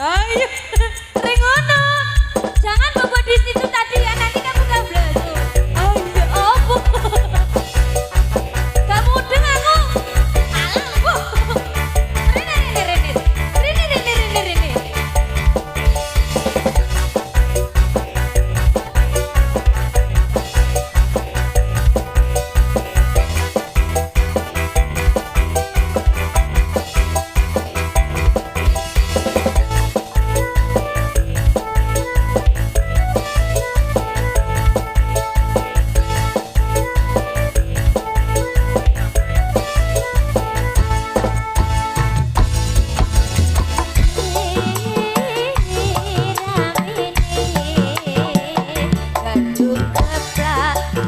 Ayo, Rengono, jangan membuat di situ tadi ya, nanti kamu gak belajar. Ayo, apa? Gak mudeng aku. Alah, bu. Rini.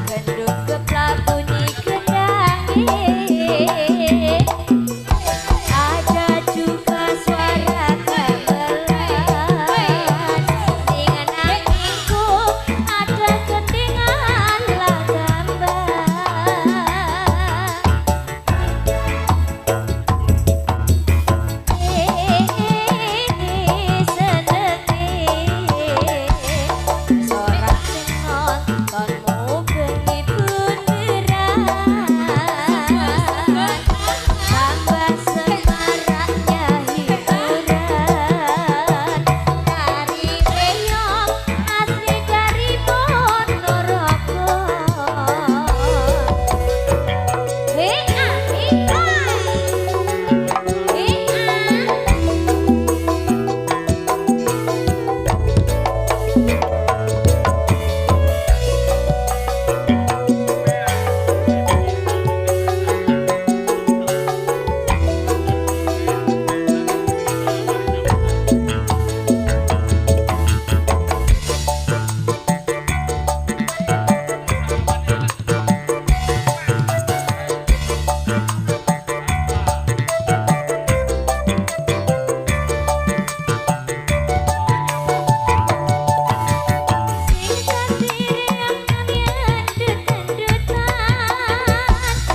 Gendut geplak bunyi gendangnya. Ada juga suara gamelan. Dengan anginku ada gendingan lah gambang. Sedetik sorak sing nontonmu bengi bunderan. Tambah semaraknya hiburan. Tari reog asli dari Ponorogo. Hea, hea.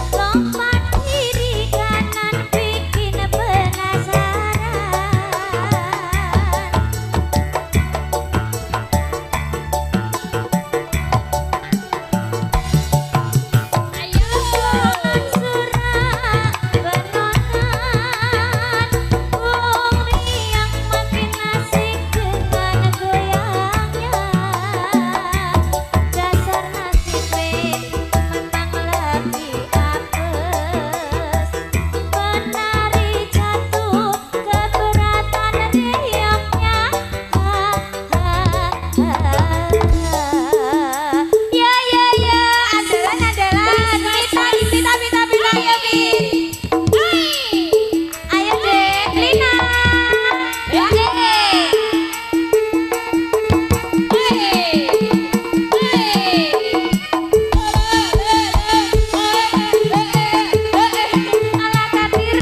Lompat kiri kanan bikin penasaran. Ayo surat benonan, wong riang makin asik dengan goyangnya. Dasar nasibnya menang lebih apes. Penari jatuh keberatan riangnya. Ya, andalan. Pita, ya, Bi. Ayo deh, Lina. Ala Kadir.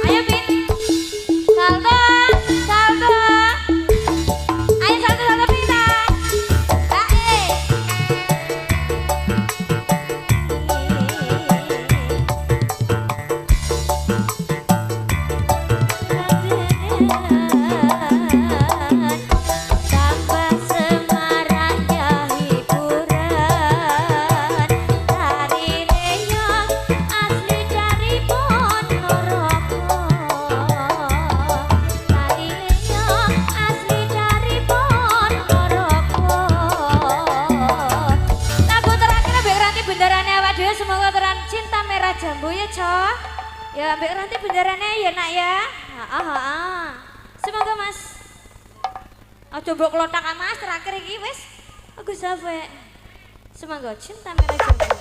Ayo, Bin. Saldo. Ayo saldo Pita. Tambah semaraknya hiburan. Tari reog asli dari Ponorogo. Tari reog asli dari Ponorogo. Lagu terakhir ambek Ranti bendarane awak dhewe semoga teran cinta merah jambu ya, Cok. Ya ambek Ranti bendarane ya, Nak ya. Semoga Mas. Aja mbok klothak Mas terakhir iki wis. Aku sampe. Semoga cinta merah jambu.